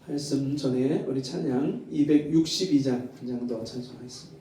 말씀 전에 우리 찬양 262장 한 장 더 찬송하겠습니다.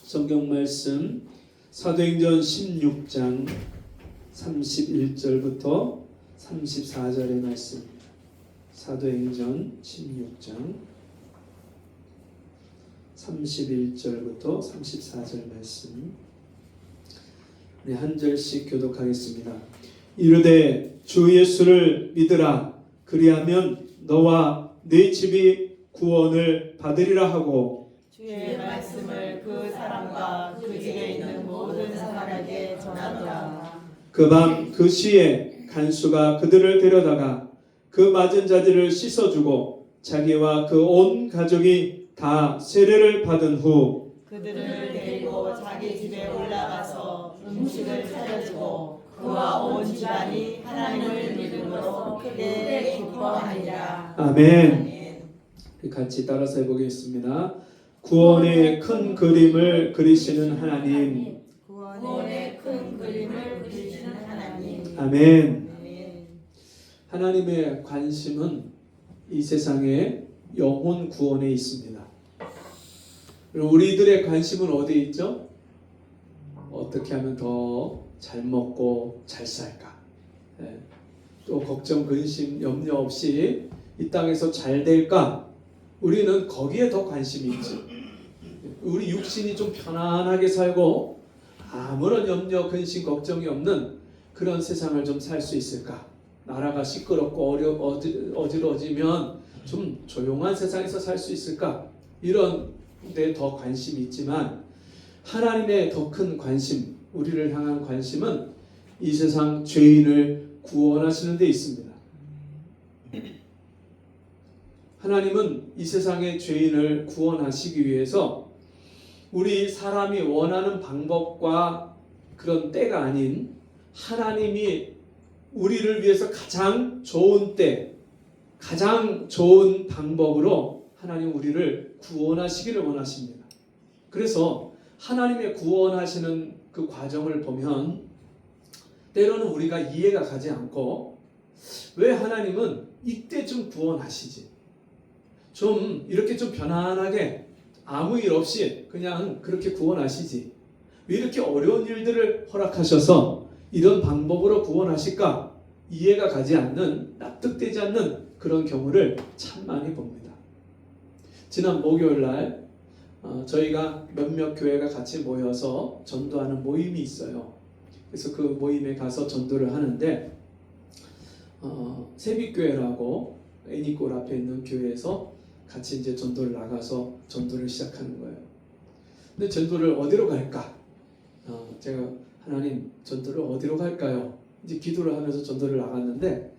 성경 말씀 사도행전 16장 31절부터 34절의 말씀입니다. 사도행전 16장 31절부터 34절 말씀 우리 한 절씩 교독하겠습니다. 이르되 주 예수를 믿으라. 그리하면 너와 네 집이 구원을 받으리라 하고 주의 말씀을 그 사람과 그 집에 있는 모든 사람에게 전하더라. 그 밤 그 시에 간수가 그들을 데려다가 그 맞은 자들을 씻어주고 자기와 그 온 가족이 다 세례를 받은 후 그들을 데리고 자기 집에 올라가서 음식을 차려주고 그와 온 집안이 하나님을 믿음으로 크게 기뻐하니라. 아멘. 같이 따라서 해보겠습니다. 구원의 큰 그림을 그리시는 하나님. 구원의 큰 그림을 그리시는 하나님. 아멘. 하나님의 관심은 이 세상의 영혼 구원에 있습니다. 우리들의 관심은 어디에 있죠? 어떻게 하면 더 잘 먹고 잘 살까? 또 걱정, 근심, 염려 없이 이 땅에서 잘 될까? 우리는 거기에 더 관심이 있지. 우리 육신이 좀 편안하게 살고 아무런 염려, 근심, 걱정이 없는 그런 세상을 좀 살 수 있을까? 나라가 시끄럽고 어지러지면 좀 조용한 세상에서 살 수 있을까? 이런 데 더 관심이 있지만 하나님의 더 큰 관심, 우리를 향한 관심은 이 세상 죄인을 구원하시는 데 있습니다. 하나님은 이 세상의 죄인을 구원하시기 위해서 우리 사람이 원하는 방법과 그런 때가 아닌 하나님이 우리를 위해서 가장 좋은 때, 가장 좋은 방법으로 하나님 우리를 구원하시기를 원하십니다. 그래서 하나님의 구원하시는 그 과정을 보면 때로는 우리가 이해가 가지 않고 왜 하나님은 이때쯤 구원하시지? 좀 이렇게 좀 편안하게 아무 일 없이 그냥 그렇게 구원하시지. 왜 이렇게 어려운 일들을 허락하셔서 이런 방법으로 구원하실까? 이해가 가지 않는, 납득되지 않는 그런 경우를 참 많이 봅니다. 지난 목요일 날 저희가 몇몇 교회가 같이 모여서 전도하는 모임이 있어요. 그래서 그 모임에 가서 전도를 하는데 세빛교회라고 애니골 앞에 있는 교회에서 같이 이제 전도를 나가서 전도를 시작하는 거예요. 근데 전도를 어디로 갈까? 제가 하나님 전도를 어디로 갈까요? 이제 기도를 하면서 전도를 나갔는데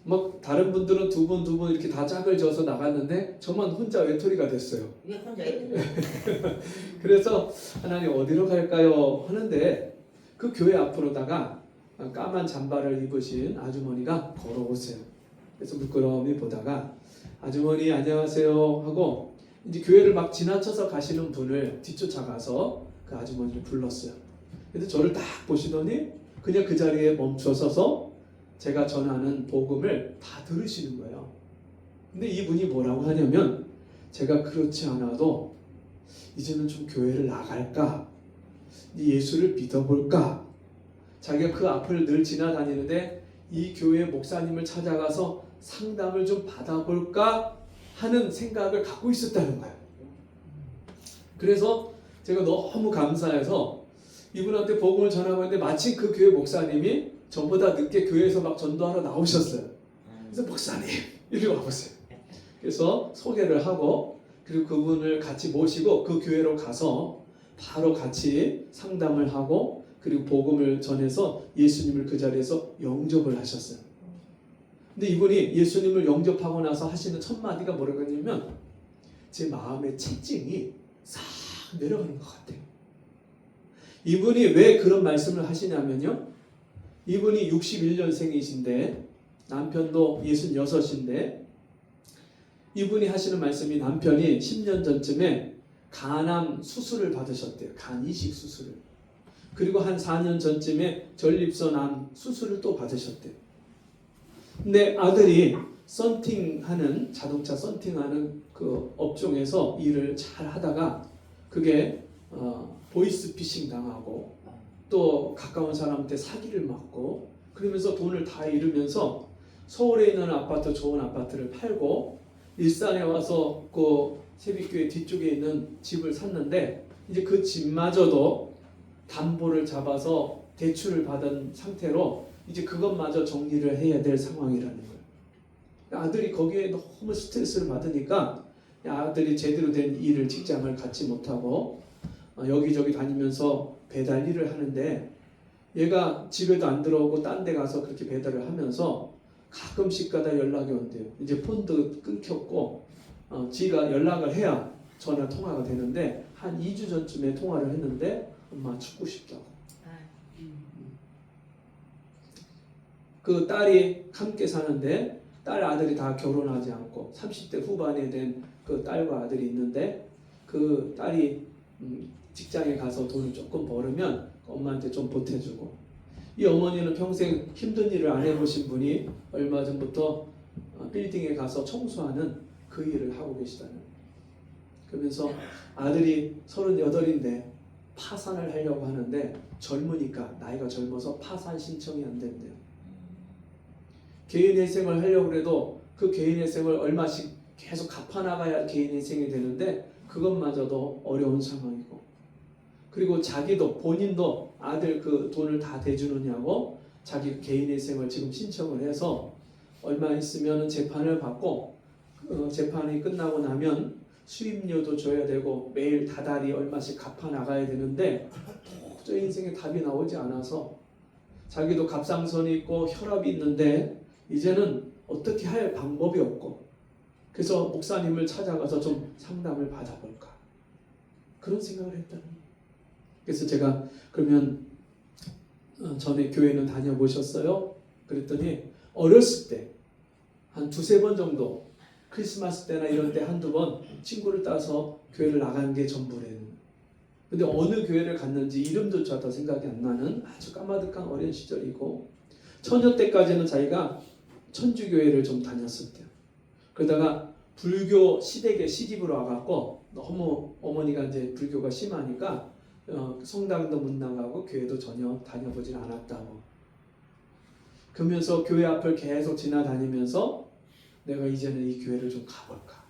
막 다른 분들은 두 분 이렇게 다 짝을 져서 나갔는데 저만 혼자 외톨이가 됐어요. 왜 혼자 있더라? 그래서 하나님 어디로 갈까요 하는데 그 교회 앞으로다가 까만 잠바를 입으신 아주머니가 걸어오세요. 그래서 물끄러미 보다가 아주머니 안녕하세요 하고 이제 교회를 막 지나쳐서 가시는 분을 뒤쫓아가서 그 아주머니를 불렀어요. 근데 저를 딱 보시더니 그냥 그 자리에 멈춰서서 제가 전하는 복음을 다 들으시는 거예요. 근데 이분이 뭐라고 하냐면 제가 그렇지 않아도 이제는 좀 교회를 나갈까? 예수를 믿어볼까? 자기가 그 앞을 늘 지나다니는데 이 교회 목사님을 찾아가서 상담을 좀 받아볼까 하는 생각을 갖고 있었다는 거예요. 그래서 제가 너무 감사해서 이분한테 복음을 전하고 있는데 마침 그 교회 목사님이 저보다 늦게 교회에서 막 전도하러 나오셨어요. 그래서 목사님 이리 와보세요. 그래서 소개를 하고 그리고 그분을 같이 모시고 그 교회로 가서 바로 같이 상담을 하고 그리고 복음을 전해서 예수님을 그 자리에서 영접을 하셨어요. 근데 이분이 예수님을 영접하고 나서 하시는 첫 마디가 뭐라고 하냐면 제 마음의 채증이 싹 내려가는 것 같아요. 이분이 왜 그런 말씀을 하시냐면요. 이분이 61년생이신데 남편도 66인데 이분이 하시는 말씀이 남편이 10년 전쯤에 간암 수술을 받으셨대요. 간 이식 수술을. 그리고 한 4년 전쯤에 전립선암 수술을 또 받으셨대요. 근데 아들이 썬팅하는 자동차 썬팅하는 그 업종에서 일을 잘 하다가 그게 보이스피싱 당하고 또 가까운 사람한테 사기를 맞고 그러면서 돈을 다 잃으면서 서울에 있는 아파트 좋은 아파트를 팔고 일산에 와서 그 세빛교회 뒤쪽에 있는 집을 샀는데 이제 그 집마저도 담보를 잡아서 대출을 받은 상태로 이제 그것마저 정리를 해야 될 상황이라는 거예요. 아들이 거기에 너무 스트레스를 받으니까 아들이 제대로 된 일을 직장을 갖지 못하고 여기저기 다니면서 배달 일을 하는데 얘가 집에도 안 들어오고 딴 데 가서 그렇게 배달을 하면서 가끔씩 가다 연락이 온대요. 이제 폰도 끊겼고 지가 연락을 해야 전화 통화가 되는데 한 2주 전쯤에 통화를 했는데 엄마 죽고 싶다고. 그 딸이 함께 사는데 딸 아들이 다 결혼하지 않고 30대 후반에 된 그 딸과 아들이 있는데 그 딸이 직장에 가서 돈을 조금 벌으면 엄마한테 좀 보태주고 이 어머니는 평생 힘든 일을 안 해보신 분이 얼마 전부터 빌딩에 가서 청소하는 그 일을 하고 계시다는 거예요. 그러면서 아들이 38인데 파산을 하려고 하는데 젊으니까 나이가 젊어서 파산 신청이 안 된대요. 개인회생을 하려고 해도 그 개인회생을 얼마씩 계속 갚아나가야 개인회생이 되는데 그것마저도 어려운 상황이고 그리고 자기도 본인도 아들 그 돈을 다 대주느냐고 자기 개인회생을 지금 신청을 해서 얼마 있으면 재판을 받고 재판이 끝나고 나면 수임료도 줘야 되고 매일 다달이 얼마씩 갚아 나가야 되는데 도저히 인생에 답이 나오지 않아서 자기도 갑상선이 있고 혈압이 있는데 이제는 어떻게 할 방법이 없고 그래서 목사님을 찾아가서 좀 상담을 받아볼까 그런 생각을 했다는 거예요. 그래서 제가 그러면 전에 교회는 다녀보셨어요? 그랬더니 어렸을 때 한 2-3번 정도 크리스마스 때나 이런 때 한두 번 친구를 따서 교회를 나간 게 전부래요. 근데 어느 교회를 갔는지 이름조차도 생각이 안 나는 아주 까마득한 어린 시절이고 처녀 때까지는 자기가 천주교회를 좀 다녔을 때요. 그러다가 불교 시댁에 시집으로 와갖고 너무 어머니가 이제 불교가 심하니까 성당도 못 나가고 교회도 전혀 다녀보질 않았다고. 그러면서 교회 앞을 계속 지나다니면서 내가 이제는 이 교회를 좀 가볼까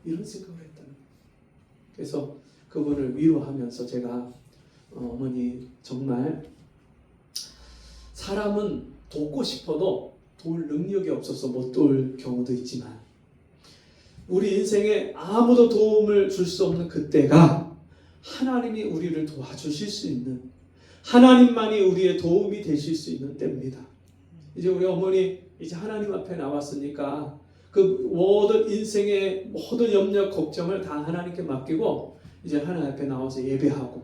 이런 생각을 했다는 거예요. 그래서 그분을 위로하면서 제가 어머니 정말 사람은 돕고 싶어도 도울 능력이 없어서 못 도울 경우도 있지만 우리 인생에 아무도 도움을 줄 수 없는 그때가 하나님이 우리를 도와주실 수 있는 하나님만이 우리의 도움이 되실 수 있는 때입니다. 이제 우리 어머니 이제 하나님 앞에 나왔으니까 그 모든 인생의 모든 염려 걱정을 다 하나님께 맡기고 이제 하나님 앞에 나와서 예배하고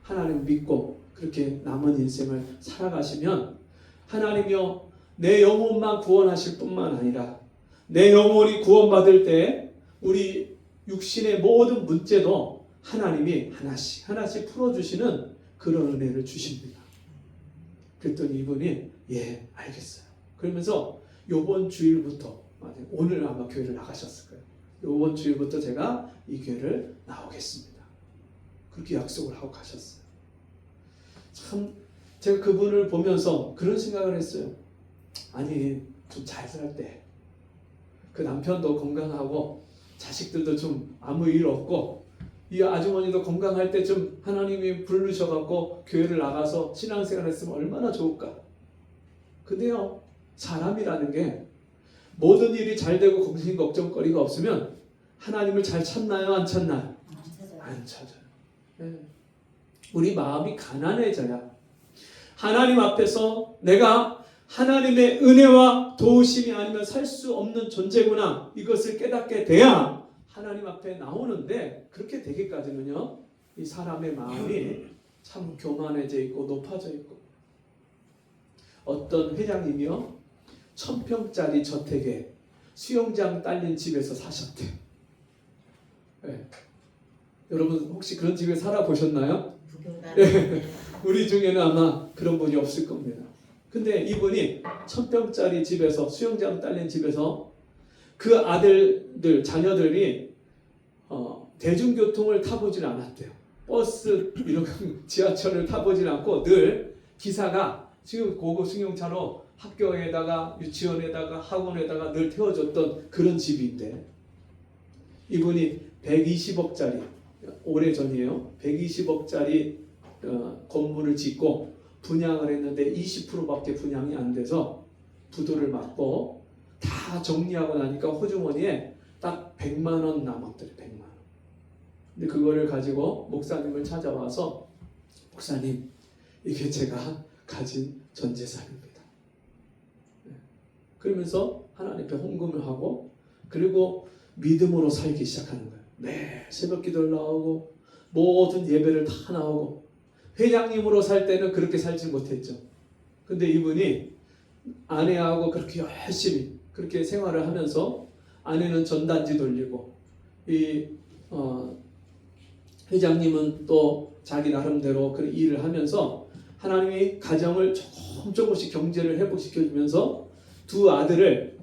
하나님 믿고 그렇게 남은 인생을 살아가시면 하나님이여 내 영혼만 구원하실 뿐만 아니라 내 영혼이 구원받을 때 우리 육신의 모든 문제도 하나님이 하나씩 하나씩 풀어주시는 그런 은혜를 주십니다. 그랬더니 이분이 예 알겠어요. 그러면서 요번 주일부터 오늘 아마 교회를 나가셨을 거예요. 요번 주일부터 제가 이 교회를 나오겠습니다. 그렇게 약속을 하고 가셨어요. 참 제가 그분을 보면서 그런 생각을 했어요. 아니 좀 잘 살 때 그 남편도 건강하고 자식들도 좀 아무 일 없고 이 아주머니도 건강할 때 좀 하나님이 부르셔갖고 교회를 나가서 신앙생활 했으면 얼마나 좋을까. 근데요 사람이라는 게 모든 일이 잘 되고 걱정 걱정거리가 없으면 하나님을 잘 찾나요 안 찾나요? 안 찾아요. 네. 우리 마음이 가난해져야 하나님 앞에서 내가 하나님의 은혜와 도우심이 아니면 살 수 없는 존재구나 이것을 깨닫게 돼야 하나님 앞에 나오는데 그렇게 되기까지는요 이 사람의 마음이 참 교만해져 있고 높아져 있고 어떤 회장님이요 1000평짜리 저택에 수영장 딸린 집에서 사셨대요. 네. 여러분 혹시 그런 집에 살아보셨나요? 네. 우리 중에는 아마 그런 분이 없을 겁니다. 근데 이분이 1000평짜리 집에서 수영장 딸린 집에서 그 아들들 자녀들이 대중교통을 타보질 않았대요. 버스 이런 지하철을 타보질 않고 늘 기사가 지금 고급 승용차로 학교에다가 유치원에다가 학원에다가 늘 태워줬던 그런 집인데 이분이 120억짜리 오래전이에요. 120억짜리 건물을 짓고 분양을 했는데 20%밖에 분양이 안 돼서 부도를 맞고 다 정리하고 나니까 호주머니에 딱 100만 원 남았더래. 100만 원. 근데 그거를 가지고 목사님을 찾아와서 목사님 이게 제가 가진 전 재산입니다. 그러면서 하나님 앞에 헌금을 하고 그리고 믿음으로 살기 시작하는 거예요. 매 새벽 기도를 나오고 모든 예배를 다 나오고 회장님으로 살 때는 그렇게 살지 못했죠. 근데 이분이 아내하고 그렇게 열심히 그렇게 생활을 하면서 아내는 전단지 돌리고 이 회장님은 또 자기 나름대로 그 일을 하면서 하나님이 가정을 조금씩 경제를 회복시켜주면서 두 아들을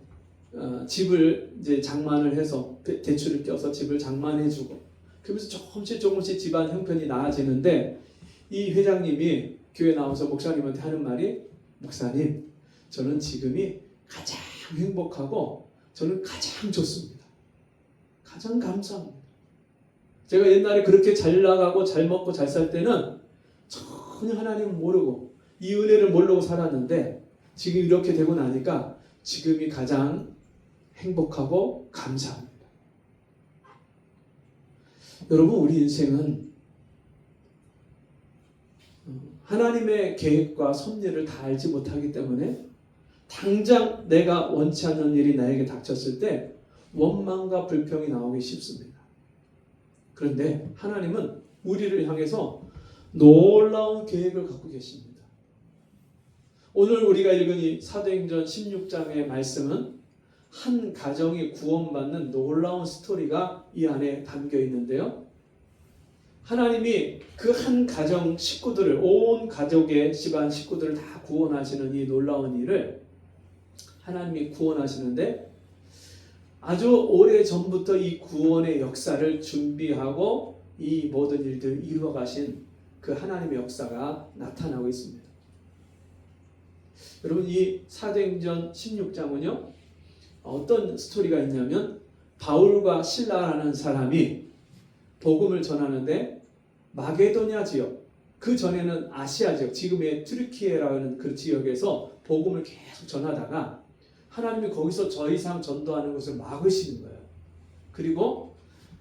집을 이제 장만을 해서 대출을 껴서 집을 장만해주고 그러면서 조금씩 집안 형편이 나아지는데 이 회장님이 교회 나와서 목사님한테 하는 말이 목사님 저는 지금이 가장 행복하고 저는 가장 좋습니다. 가장 감사합니다. 제가 옛날에 그렇게 잘 나가고 잘 먹고 잘 살 때는 전혀 하나님을 모르고 이 은혜를 모르고 살았는데 지금 이렇게 되고 나니까 지금이 가장 행복하고 감사합니다. 여러분 우리 인생은 하나님의 계획과 섭리를 다 알지 못하기 때문에 당장 내가 원치 않는 일이 나에게 닥쳤을 때 원망과 불평이 나오기 쉽습니다. 그런데 하나님은 우리를 향해서 놀라운 계획을 갖고 계십니다. 오늘 우리가 읽은 이 사도행전 16장의 말씀은 한 가정이 구원받는 놀라운 스토리가 이 안에 담겨 있는데요. 하나님이 그 한 가정 식구들을 온 가족의 집안 식구들을 다 구원하시는 이 놀라운 일을 하나님이 구원하시는데 아주 오래 전부터 이 구원의 역사를 준비하고 이 모든 일들을 이루어 가신 그 하나님의 역사가 나타나고 있습니다. 여러분 이 사도행전 16장은요 어떤 스토리가 있냐면 바울과 실라라는 사람이 복음을 전하는데 마게도냐 지역 그 전에는 아시아 지역 지금의 튀르키예라는 그 지역에서 복음을 계속 전하다가 하나님이 거기서 더 이상 전도하는 것을 막으시는 거예요. 그리고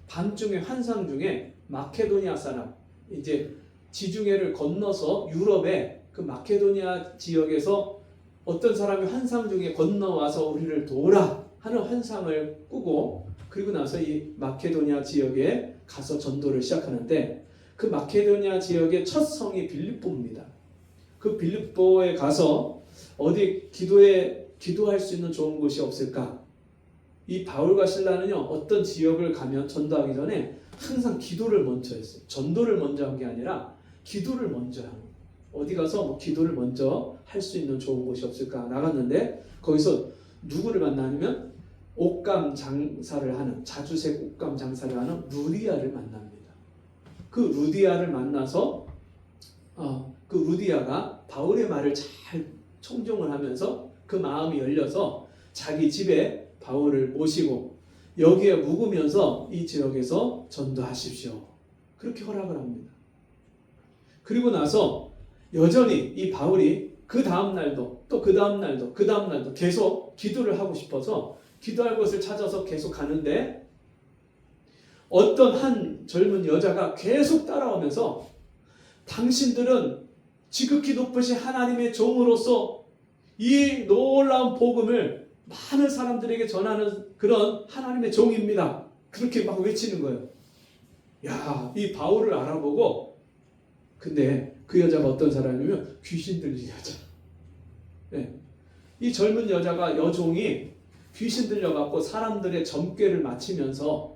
밤중에 환상 중에 마케도니아 사람 이제 지중해를 건너서 유럽의 그 마케도니아 지역에서 어떤 사람이 환상 중에 건너와서 우리를 도우라 하는 환상을 꾸고, 그리고 나서 이 마케도니아 지역에 가서 전도를 시작하는데, 그 마케도니아 지역의 첫 성이 빌립보입니다. 그 빌립보에 가서 어디 기도할 수 있는 좋은 곳이 없을까? 이 바울과 실라는요, 어떤 지역을 가면 전도하기 전에 항상 기도를 먼저 했어요. 전도를 먼저 한 게 아니라 기도를 먼저 하는 거예요. 어디 가서 뭐 기도를 먼저 할 수 있는 좋은 곳이 없을까 나갔는데, 거기서 누구를 만나냐면 옷감 장사를 하는, 자주색 옷감 장사를 하는 루디아를 만납니다. 그 루디아를 만나서 그 루디아가 바울의 말을 잘 청종을 하면서 그 마음이 열려서 자기 집에 바울을 모시고 여기에 묵으면서 이 지역에서 전도하십시오, 그렇게 허락을 합니다. 그리고 나서 여전히 이 바울이 그 다음 날도 또 그 다음 날도 그 다음 날도 계속 기도를 하고 싶어서 기도할 곳을 찾아서 계속 가는데, 어떤 한 젊은 여자가 계속 따라오면서 당신들은 지극히 높으신 하나님의 종으로서 이 놀라운 복음을 많은 사람들에게 전하는 그런 하나님의 종입니다, 그렇게 막 외치는 거예요. 야, 이 바울을 알아보고, 근데 그 여자가 어떤 사람이냐면 귀신 들린 여자. 네. 이 젊은 여자가, 여종이 귀신 들려갖고 사람들의 점괘를 마치면서,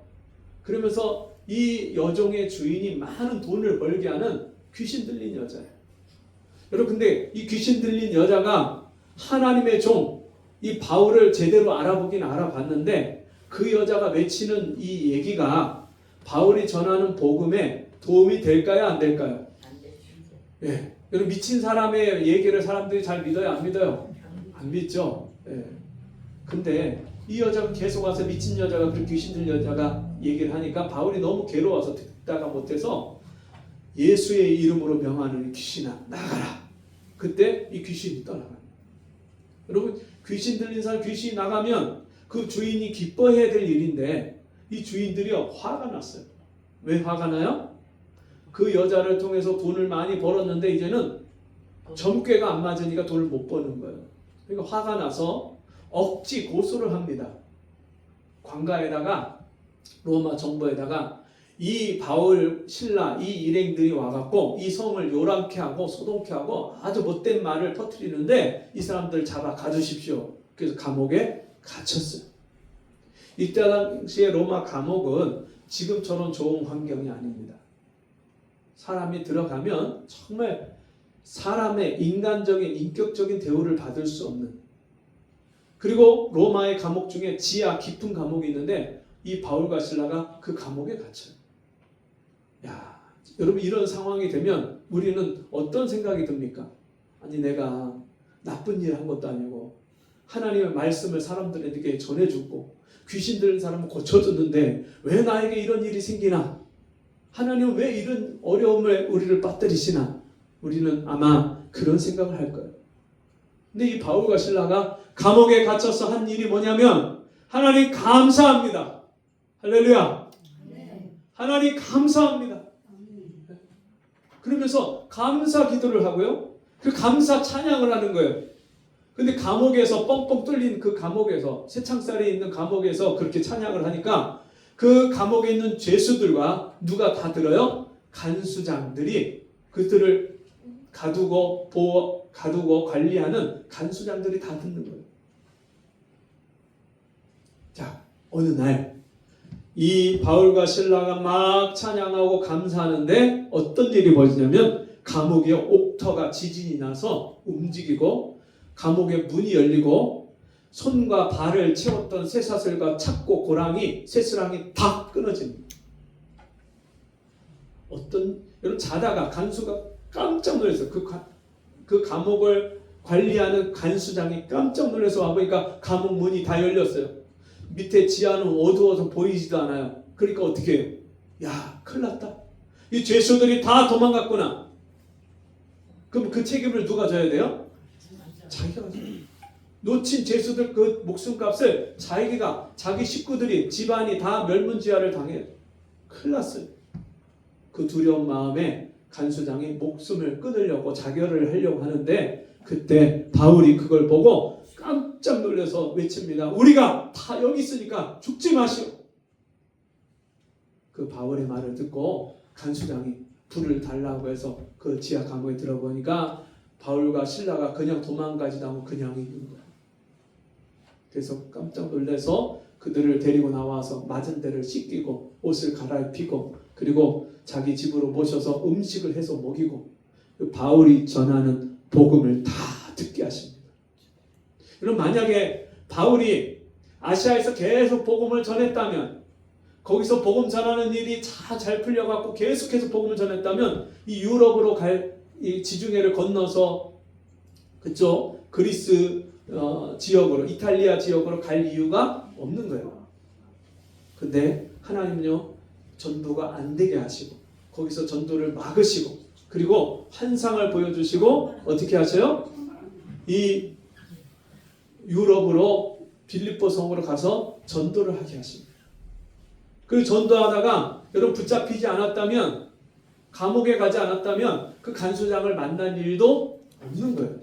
그러면서 이 여종의 주인이 많은 돈을 벌게 하는 귀신 들린 여자예요. 여러분, 근데 이 귀신 들린 여자가 하나님의 종, 이 바울을 제대로 알아보긴 알아봤는데, 그 여자가 외치는 이 얘기가 바울이 전하는 복음에 도움이 될까요, 안 될까요? 예. 여러분, 미친 사람의 얘기를 사람들이 잘 믿어요, 안 믿어요? 안 믿죠. 예. 근데 이 여자가 계속 와서, 미친 여자가, 그 귀신 들린 여자가 얘기를 하니까 바울이 너무 괴로워서 듣다가 못해서 예수의 이름으로 명하는 귀신아 나가라. 그때 이 귀신이 떠나갑니다. 여러분, 귀신 들린 사람, 귀신이 나가면 그 주인이 기뻐해야 될 일인데, 이 주인들이요 화가 났어요. 왜 화가 나요? 그 여자를 통해서 돈을 많이 벌었는데 이제는 점괘가 안 맞으니까 돈을 못 버는 거예요. 그러니까 화가 나서 억지 고소를 합니다. 관가에다가, 로마 정부에다가 이 바울, 신라 이 일행들이 와갖고 이 성을 요란케 하고 소동케 하고 아주 못된 말을 퍼뜨리는데 이 사람들 잡아 가두십시오. 그래서 감옥에 갇혔어요. 이때 당시에 로마 감옥은 지금처럼 좋은 환경이 아닙니다. 사람이 들어가면 정말 사람의 인간적인, 인격적인 대우를 받을 수 없는, 그리고 로마의 감옥 중에 지하 깊은 감옥이 있는데 이 바울과 실라가 그 감옥에 갇혀요. 야, 여러분, 이런 상황이 되면 우리는 어떤 생각이 듭니까? 아니, 내가 나쁜 일 한 것도 아니고 하나님의 말씀을 사람들에게 전해주고 귀신 들린 사람을 고쳐줬는데 왜 나에게 이런 일이 생기나? 하나님은 왜 이런 어려움을 우리를 빠뜨리시나? 우리는 아마 그런 생각을 할 거예요. 근데 이 바울과 실라가 감옥에 갇혀서 한 일이 뭐냐면, 하나님 감사합니다. 할렐루야. 하나님 감사합니다. 그러면서 감사 기도를 하고요, 그 감사 찬양을 하는 거예요. 근데 감옥에서, 뻥뻥 뚫린 그 감옥에서, 쇠창살이 있는 감옥에서 그렇게 찬양을 하니까 그 감옥에 있는 죄수들과 누가 다 들어요? 간수장들이, 그들을 가두고 관리하는 간수장들이 다 듣는 거예요. 자, 어느 날 이 바울과 실라가 막 찬양하고 감사하는데 어떤 일이 벌어지냐면, 감옥에 옥터가 지진이 나서 움직이고 감옥의 문이 열리고 손과 발을 채웠던 쇠사슬과 착고 고랑이, 쇠스랑이 다 끊어집니다. 여러분, 자다가 간수가 깜짝 놀랐어요. 그 감옥을 관리하는 간수장이 깜짝 놀라서 와보니까 감옥 문이 다 열렸어요. 밑에 지하는 어두워서 보이지도 않아요. 그러니까 어떻게 해요? 야, 큰일 났다. 이 죄수들이 다 도망갔구나. 그럼 그 책임을 누가 져야 돼요? 자기가 져요. 놓친 죄수들 그 목숨값을 자기 식구들이, 집안이 다 멸문지화를 당해요. 큰일 났어요. 그 두려운 마음에 간수장이 목숨을 끊으려고 자결을 하려고 하는데 그때 바울이 그걸 보고 깜짝 놀라서 외칩니다. 우리가 다 여기 있으니까 죽지 마시오. 그 바울의 말을 듣고 간수장이 불을 달라고 해서 그 지하 감옥에 들어보니까 바울과 실라가 그냥 도망가지도 않고 그냥 있는 거야. 그래서 깜짝 놀라서 그들을 데리고 나와서 맞은 데를 씻기고 옷을 갈아입히고 그리고 자기 집으로 모셔서 음식을 해서 먹이고 바울이 전하는 복음을 다 듣게 하십니다. 여러분, 만약에 바울이 아시아에서 계속 복음을 전했다면, 거기서 복음 전하는 일이 잘 풀려갖고 계속해서 복음을 전했다면 이 유럽으로 갈 이 지중해를 건너서 그쪽 그리스 지역으로, 이탈리아 지역으로 갈 이유가 없는 거예요. 근데 하나님은요, 전도가 안 되게 하시고 거기서 전도를 막으시고 그리고 환상을 보여주시고 어떻게 하셔요? 이 유럽으로 빌립보 성으로 가서 전도를 하게 하십니다. 그 전도하다가 여러분 붙잡히지 않았다면, 감옥에 가지 않았다면 그 간수장을 만난 일도 없는 거예요.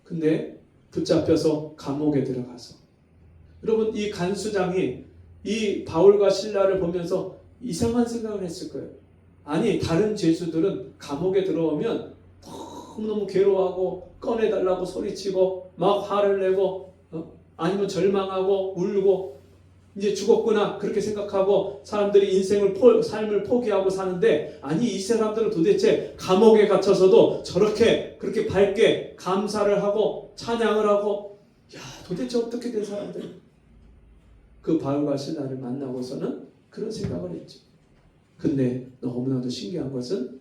근데 붙잡혀서 감옥에 들어가서, 여러분 이 간수장이 이 바울과 실라를 보면서 이상한 생각을 했을 거예요. 아니, 다른 죄수들은 감옥에 들어오면 너무너무 괴로워하고 꺼내달라고 소리치고 막 화를 내고 아니면 절망하고 울고 이제 죽었구나 그렇게 생각하고 사람들이 삶을 포기하고 사는데, 아니 이 사람들은 도대체 감옥에 갇혀서도 저렇게 그렇게 밝게 감사를 하고 찬양을 하고, 야 도대체 어떻게 된 사람들. 그 바울과 실라를 만나고서는 그런 생각을 했죠. 근데 너무나도 신기한 것은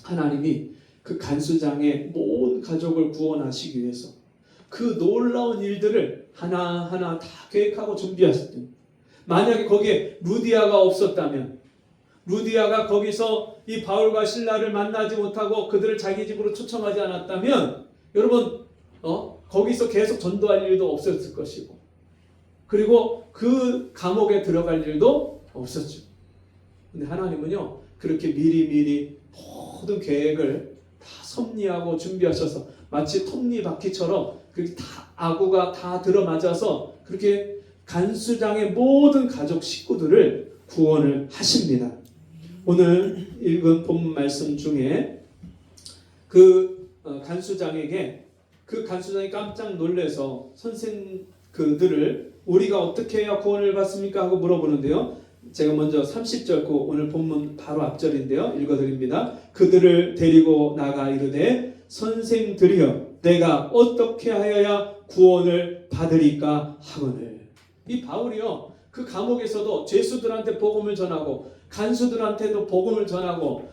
하나님이 그 간수장의 모든 가족을 구원하시기 위해서 그 놀라운 일들을 하나하나 다 계획하고 준비하셨던, 만약에 거기에 루디아가 없었다면, 루디아가 거기서 이 바울과 실라를 만나지 못하고 그들을 자기 집으로 초청하지 않았다면 여러분 거기서 계속 전도할 일도 없었을 것이고, 그리고 그 감옥에 들어갈 일도 없었죠. 근데 하나님은요, 그렇게 미리미리 모든 계획을 다 섭리하고 준비하셔서 마치 톱니바퀴처럼 그렇게 다 아구가 다 들어맞아서 그렇게 간수장의 모든 가족 식구들을 구원을 하십니다. 오늘 읽은 본문 말씀 중에 그 간수장에게, 그 간수장이 깜짝 놀라서 그들을 우리가 어떻게 해야 구원을 받습니까? 하고 물어보는데요. 제가 먼저 30절 오늘 본문 바로 앞절인데요. 읽어드립니다. 그들을 데리고 나가 이르되 선생들이여 내가 어떻게 하여야 구원을 받으리까 하거늘. 이 바울이요, 그 감옥에서도 죄수들한테 복음을 전하고 간수들한테도 복음을 전하고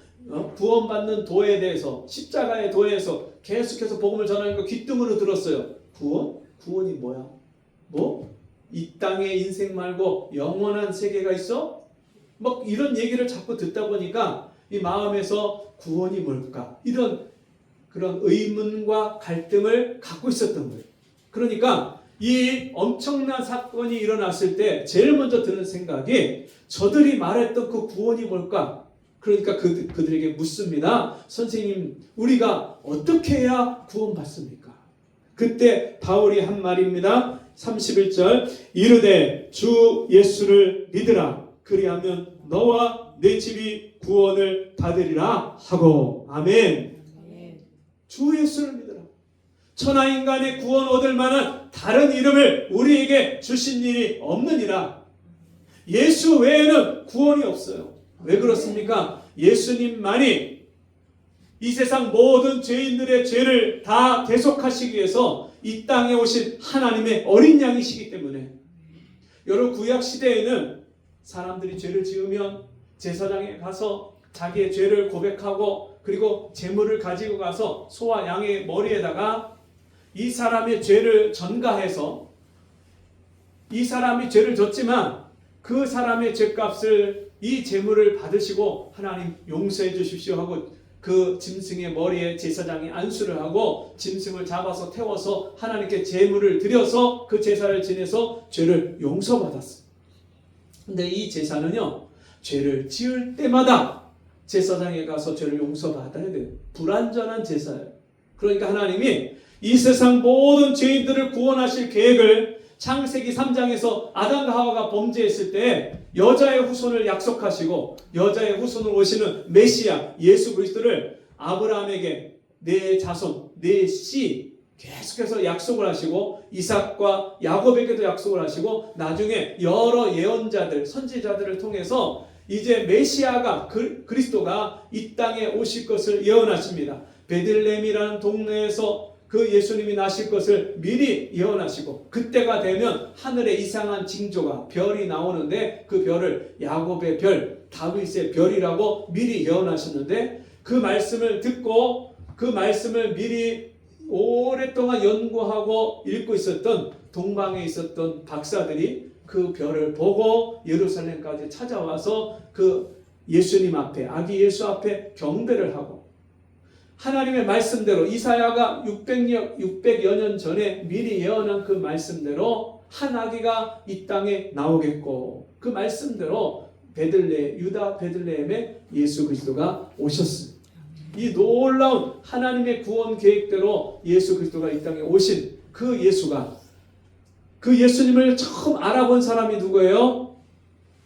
구원받는 도에 대해서, 십자가의 도에서 계속해서 복음을 전하는 거 귀등으로 들었어요. 구원이 뭐야? 이 땅의 인생 말고 영원한 세계가 있어? 막 이런 얘기를 자꾸 듣다 보니까 이 마음에서 구원이 뭘까? 이런 그런 의문과 갈등을 갖고 있었던 거예요. 그러니까 이 엄청난 사건이 일어났을 때 제일 먼저 드는 생각이 저들이 말했던 그 구원이 뭘까? 그러니까 그들에게 묻습니다. 선생님, 우리가 어떻게 해야 구원받습니까? 그때 바울이 한 말입니다. 31절 이르되 주 예수를 믿으라. 그리하면 너와 내 집이 구원을 받으리라 하고. 아멘. 주 예수를 믿으라. 천하인간의 구원 얻을 만한 다른 이름을 우리에게 주신 일이 없느니라. 예수 외에는 구원이 없어요. 왜 그렇습니까? 예수님만이 이 세상 모든 죄인들의 죄를 다 대속하시기 위해서 이 땅에 오신 하나님의 어린 양이시기 때문에, 여러분 구약 시대에는 사람들이 죄를 지으면 제사장에 가서 자기의 죄를 고백하고 그리고 제물을 가지고 가서 소와 양의 머리에다가 이 사람의 죄를 전가해서, 이 사람이 죄를 졌지만 그 사람의 죄값을 이 제물을 받으시고 하나님 용서해 주십시오 하고 그 짐승의 머리에 제사장이 안수를 하고 짐승을 잡아서 태워서 하나님께 제물을 드려서 그 제사를 지내서 죄를 용서받았어요. 근데 이 제사는요, 죄를 지을 때마다 제사장에 가서 죄를 용서받아야 돼요. 불완전한 제사예요. 그러니까 하나님이 이 세상 모든 죄인들을 구원하실 계획을 창세기 3장에서 아담과 하와가 범죄했을 때 여자의 후손을 약속하시고 여자의 후손으로 오시는 메시아 예수 그리스도를 아브라함에게 내 자손, 내 씨 계속해서 약속을 하시고 이삭과 야곱에게도 약속을 하시고 나중에 여러 예언자들, 선지자들을 통해서 이제 메시아가 그리스도가 이 땅에 오실 것을 예언하십니다. 베들레헴이라는 동네에서 그 예수님이 나실 것을 미리 예언하시고 그때가 되면 하늘에 이상한 징조가 별이 나오는데 그 별을 야곱의 별, 다윗의 별이라고 미리 예언하셨는데 그 말씀을 듣고 그 말씀을 미리 오랫동안 연구하고 읽고 있었던 동방에 있었던 박사들이 그 별을 보고 예루살렘까지 찾아와서 그 예수님 앞에 아기 예수 앞에 경배를 하고 하나님의 말씀대로 이사야가 600여 년 전에 미리 예언한 그 말씀대로 한 아기가 이 땅에 나오겠고 그 말씀대로 유다 베들레헴에 예수 그리스도가 오셨습니다. 이 놀라운 하나님의 구원 계획대로 예수 그리스도가 이 땅에 오신 그 예수가 그 예수님을 처음 알아본 사람이 누구예요?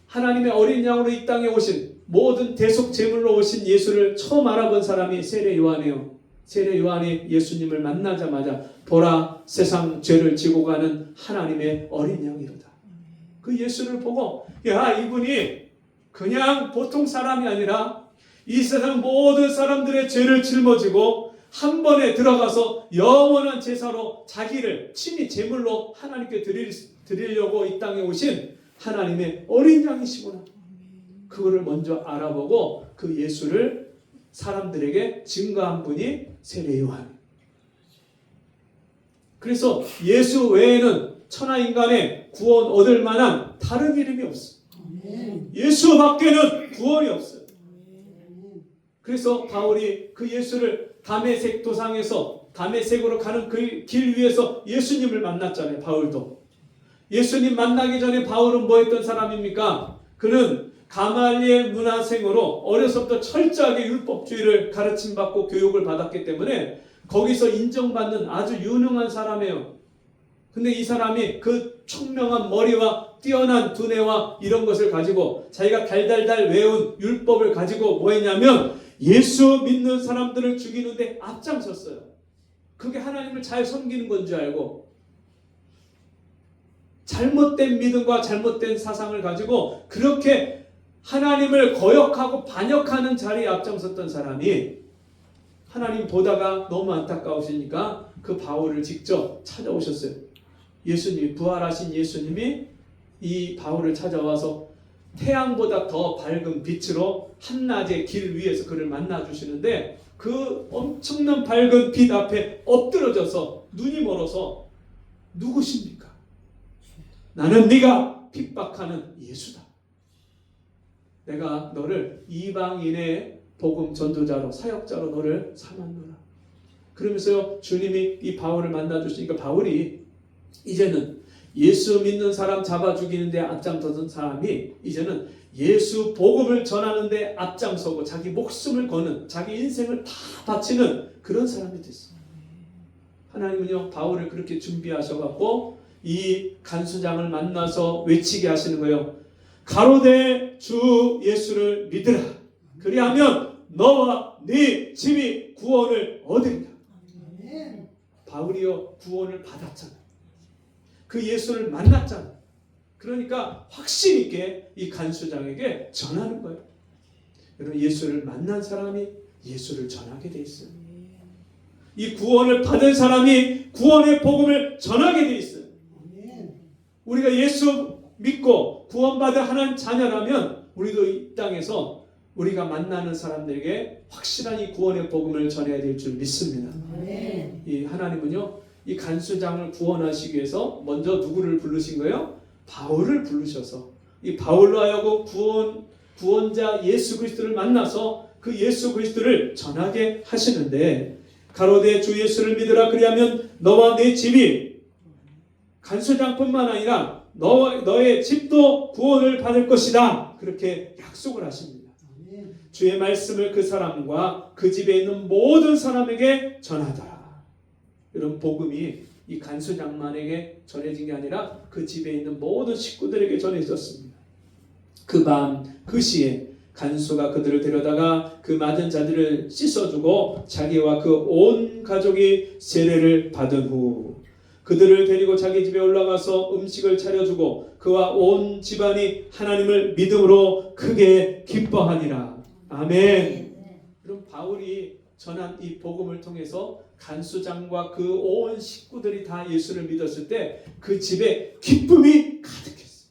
하나님의 어린 양으로 이 땅에 오신 모든 대속 제물로 오신 예수를 처음 알아본 사람이 세례 요한이에요. 세례 요한이 예수님을 만나자마자 보라 세상 죄를 지고 가는 하나님의 어린 양이로다. 그 예수를 보고 야 이분이 그냥 보통 사람이 아니라 이 세상 모든 사람들의 죄를 짊어지고 한 번에 들어가서 영원한 제사로 자기를 친히 제물로 하나님께 드리려고 이 땅에 오신 하나님의 어린 양이시구나. 그거를 먼저 알아보고 그 예수를 사람들에게 증거한 분이 세례 요한. 그래서 예수 외에는 천하인간의 구원 얻을 만한 다른 이름이 없어. 예수밖에는 구원이 없어요. 그래서 바울이 그 예수를 다메섹 도상에서 다메섹으로 가는 그 길 위에서 예수님을 만났잖아요. 바울도. 예수님 만나기 전에 바울은 뭐 했던 사람입니까? 그는 가말리엘 문화생으로 어려서부터 철저하게 율법주의를 가르침받고 교육을 받았기 때문에 거기서 인정받는 아주 유능한 사람이에요. 근데 이 사람이 그 총명한 머리와 뛰어난 두뇌와 이런 것을 가지고 자기가 달달달 외운 율법을 가지고 뭐 했냐면 예수 믿는 사람들을 죽이는데 앞장섰어요. 그게 하나님을 잘 섬기는 건 줄 알고 잘못된 믿음과 잘못된 사상을 가지고 그렇게 하나님을 거역하고 반역하는 자리에 앞장섰던 사람이 하나님 보다가 너무 안타까우시니까 그 바울을 직접 찾아오셨어요. 예수님이 부활하신 예수님이 이 바울을 찾아와서 태양보다 더 밝은 빛으로 한낮의 길 위에서 그를 만나주시는데 그 엄청난 밝은 빛 앞에 엎드러져서 눈이 멀어서 누구십니까? 나는 네가 핍박하는 예수다. 내가 너를 이방인의 복음 전도자로 사역자로 너를 삼았노라. 그러면서요 주님이 이 바울을 만나주시니까 바울이 이제는 예수 믿는 사람 잡아 죽이는데 앞장서던 사람이 이제는 예수 복음을 전하는데 앞장서고 자기 목숨을 거는 자기 인생을 다 바치는 그런 사람이 됐어요. 하나님은요 바울을 그렇게 준비하셔갖고 이 간수장을 만나서 외치게 하시는 거예요. 가로되 주 예수를 믿으라. 그리하면 너와 네 집이 구원을 얻으리라. 바울이요 구원을 받았잖아요. 그 예수를 만났잖아요. 그러니까 확신 있게 이 간수장에게 전하는 거예요. 여러분 예수를 만난 사람이 예수를 전하게 돼 있어요. 이 구원을 받은 사람이 구원의 복음을 전하게 돼 있어요. 우리가 예수 믿고 구원받은 하나님 자녀라면 우리도 이 땅에서 우리가 만나는 사람들에게 확실한 이 구원의 복음을 전해야 될 줄 믿습니다. 이 하나님은요 이 간수장을 구원하시기 위해서 먼저 누구를 부르신 거예요? 바울을 부르셔서 이 바울로 하여금 구원자 예수 그리스도를 만나서 그 예수 그리스도를 전하게 하시는데 가로되 주 예수를 믿으라. 그리하면 너와 네 집이 간수장뿐만 아니라 너의 집도 구원을 받을 것이다. 그렇게 약속을 하십니다. 주의 말씀을 그 사람과 그 집에 있는 모든 사람에게 전하더라. 이런 복음이 이 간수장만에게 전해진 게 아니라 그 집에 있는 모든 식구들에게 전해졌습니다. 그 밤 그 시에 간수가 그들을 데려다가 그 맞은 자들을 씻어주고 자기와 그 온 가족이 세례를 받은 후 그들을 데리고 자기 집에 올라가서 음식을 차려주고 그와 온 집안이 하나님을 믿음으로 크게 기뻐하니라. 아멘. 그럼 바울이 전한 이 복음을 통해서 간수장과 그 온 식구들이 다 예수를 믿었을 때 그 집에 기쁨이 가득했어요.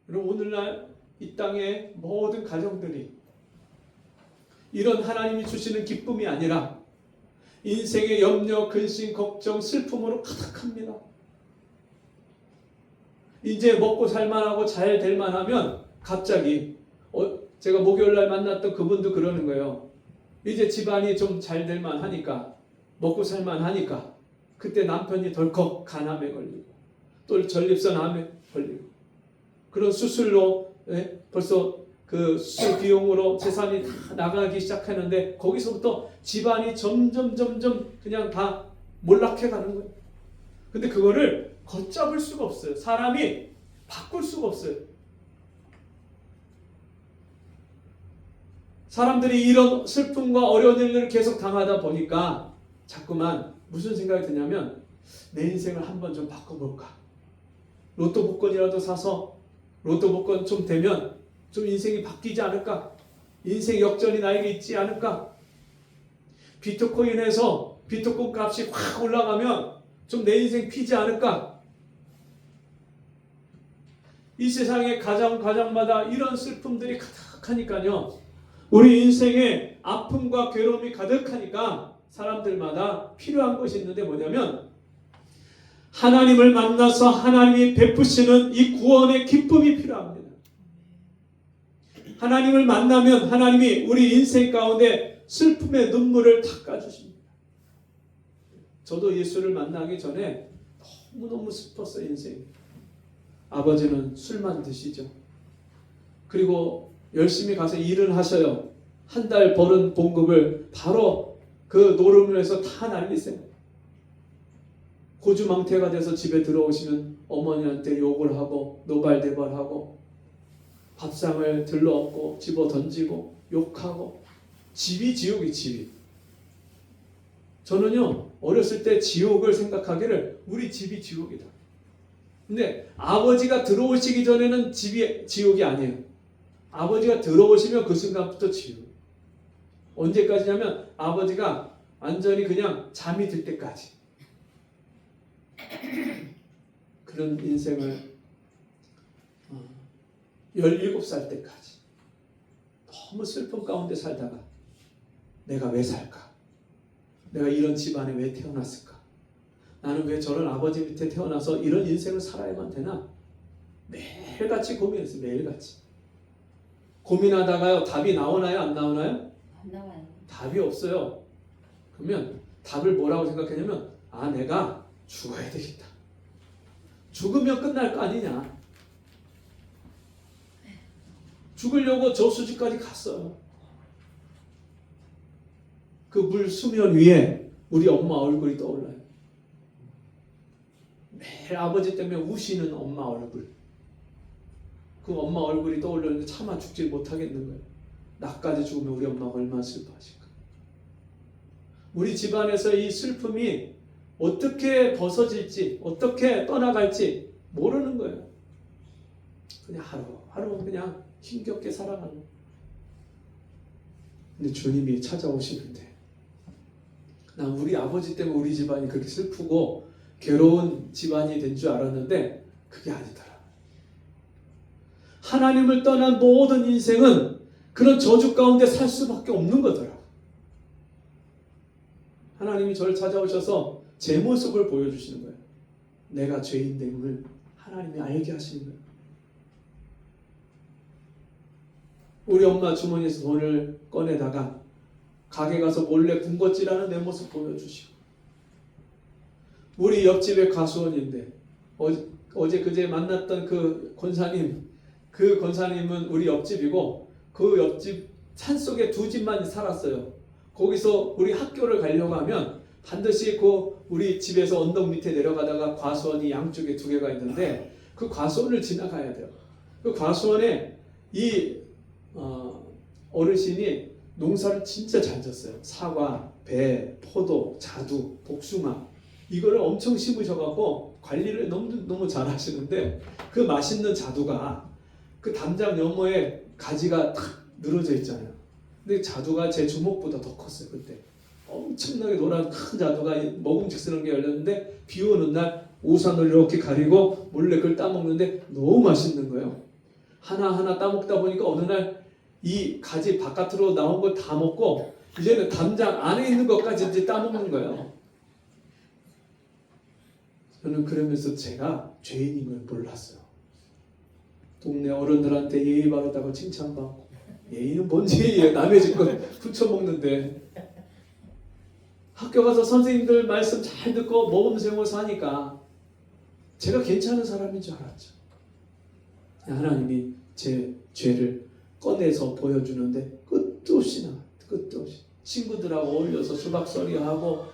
그럼 오늘날 이 땅의 모든 가정들이 이런 하나님이 주시는 기쁨이 아니라 인생의 염려, 근심, 걱정, 슬픔으로 가득합니다. 이제 먹고 살만하고 잘 될만하면 갑자기 제가 목요일날 만났던 그분도 그러는 거예요. 이제 집안이 좀 잘 될만하니까 먹고 살만하니까 그때 남편이 덜컥 간암에 걸리고 또 전립선암에 걸리고 그런 수술로 벌써 그 수술 비용으로 재산이 다 나가기 시작하는데 거기서부터 집안이 점점 그냥 다 몰락해 가는 거예요. 근데 그거를 걷잡을 수가 없어요. 사람이 바꿀 수가 없어요. 사람들이 이런 슬픔과 어려운 일을 계속 당하다 보니까 자꾸만 무슨 생각이 드냐면 내 인생을 한번 좀 바꿔볼까. 로또 복권이라도 사서 로또 복권 좀 되면 좀 인생이 바뀌지 않을까? 인생 역전이 나에게 있지 않을까? 비트코인에서 비트코인 값이 확 올라가면 좀 내 인생 피지 않을까? 이 세상의 가정마다 이런 슬픔들이 가득하니까요. 우리 인생에 아픔과 괴로움이 가득하니까 사람들마다 필요한 것이 있는데 뭐냐면 하나님을 만나서 하나님이 베푸시는 이 구원의 기쁨이 필요합니다. 하나님을 만나면 하나님이 우리 인생 가운데 슬픔의 눈물을 닦아주십니다. 저도 예수를 만나기 전에 너무너무 슬펐어요. 인생. 아버지는 술만 드시죠. 그리고 열심히 가서 일을 하셔요. 한 달 버는 봉급을 바로 그 노름에서 다 날리세요. 고주망태가 돼서 집에 들어오시면 어머니한테 욕을 하고 노발대발하고 밥상을 들러엎고 집어 던지고 욕하고 집이 지옥이 집이. 저는요 어렸을 때 지옥을 생각하기를 우리 집이 지옥이다. 근데 아버지가 들어오시기 전에는 집이 지옥이 아니에요. 아버지가 들어오시면 그 순간부터 지옥. 언제까지냐면 아버지가 완전히 그냥 잠이 들 때까지. 그런 인생을 17살 때까지 너무 슬픔 가운데 살다가 내가 왜 살까? 내가 이런 집안에 왜 태어났을까? 나는 왜 저런 아버지 밑에 태어나서 이런 인생을 살아야만 되나? 매일같이 고민했어요. 매일같이. 고민하다가요 답이 나오나요? 안 나오나요? 안 나와요. 답이 없어요. 그러면 답을 뭐라고 생각했냐면 내가 죽어야 되겠다. 죽으면 끝날 거 아니냐. 죽으려고 저수지까지 갔어요. 그 물 수면 위에 우리 엄마 얼굴이 떠올라요. 매일 아버지 때문에 우시는 엄마 얼굴. 그 엄마 얼굴이 떠올르는데 차마 죽지 못하겠는 거예요. 나까지 죽으면 우리 엄마가 얼마나 슬퍼하실까. 우리 집안에서 이 슬픔이 어떻게 벗어질지 어떻게 떠나갈지 모르는 거예요. 그냥 하루하루 그냥 힘겹게 살아가는. 근데 주님이 찾아오시는데 난 우리 아버지 때문에 우리 집안이 그렇게 슬프고 괴로운 집안이 된 줄 알았는데 그게 아니더라. 하나님을 떠난 모든 인생은 그런 저주 가운데 살 수밖에 없는 거더라. 하나님이 저를 찾아오셔서 제 모습을 보여주시는 거예요. 내가 죄인됨을 하나님이 알게 하시는 거예요. 우리 엄마 주머니에서 돈을 꺼내다가 가게 가서 몰래 군것질하는 내 모습 보여주시고, 우리 옆집의 가수원인데 어제 그제 만났던 그 권사님은 우리 옆집이고 그 옆집 산속에 두 집만 살았어요. 거기서 우리 학교를 가려고 하면 반드시 그 우리 집에서 언덕 밑에 내려가다가 과수원이 양쪽에 두 개가 있는데 그 과수원을 지나가야 돼요. 그 과수원에 이 어르신이 농사를 진짜 잘 졌어요. 사과, 배, 포도, 자두, 복숭아 이거를 엄청 심으셔갖고 관리를 너무 잘 하시는데 그 맛있는 자두가 그 담장 너머에 가지가 탁 늘어져 있잖아요. 근데 자두가 제 주먹보다 더 컸어요. 그때 엄청나게 노란 큰 자두가 먹음직스러운 게 열렸는데 비 오는 날 우산을 이렇게 가리고 몰래 그걸 따먹는데 너무 맛있는 거예요. 하나하나 따먹다 보니까 어느 날 이 가지 바깥으로 나온 걸 다 먹고 이제는 담장 안에 있는 것까지 이제 따먹는 거예요. 저는 그러면서 제가 죄인인 걸 몰랐어요. 동네 어른들한테 예의 바르다고 칭찬받고 예의는 뭔지 예의예요. 남의 집 거 훔쳐먹는데 학교 가서 선생님들 말씀 잘 듣고 모범생으로 사니까 제가 괜찮은 사람인 줄 알았죠. 하나님이 제 죄를 꺼내서 보여주는데 끝도 없이 나와요. 끝도 없이 친구들하고 어울려서 수박서리하고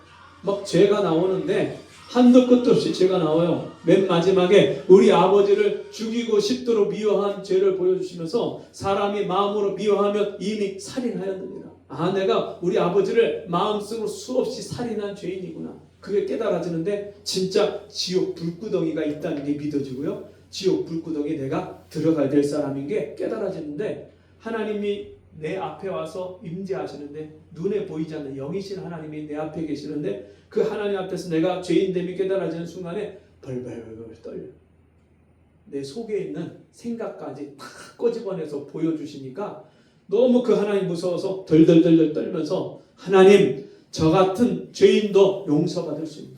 막 죄가 나오는데 한도 끝도 없이 죄가 나와요. 맨 마지막에 우리 아버지를 죽이고 싶도록 미워한 죄를 보여주시면서 사람이 마음으로 미워하면 이미 살인하였느니라. 아, 내가 우리 아버지를 마음속으로 수없이 살인한 죄인이구나. 그게 깨달아지는데 진짜 지옥 불구덩이가 있다는 게 믿어지고요. 지옥 불구덩이 내가 들어가야 될 사람인 게 깨달아지는데 하나님이 내 앞에 와서 임재하시는데 눈에 보이지 않는 영이신 하나님이 내 앞에 계시는데 그 하나님 앞에서 내가 죄인됨이 깨달아지는 순간에 벌벌벌 떨려요. 내 속에 있는 생각까지 다 꼬집어내서 보여주시니까 너무 그 하나님 무서워서 덜덜덜 떨면서 하나님 저 같은 죄인도 용서받을 수 있는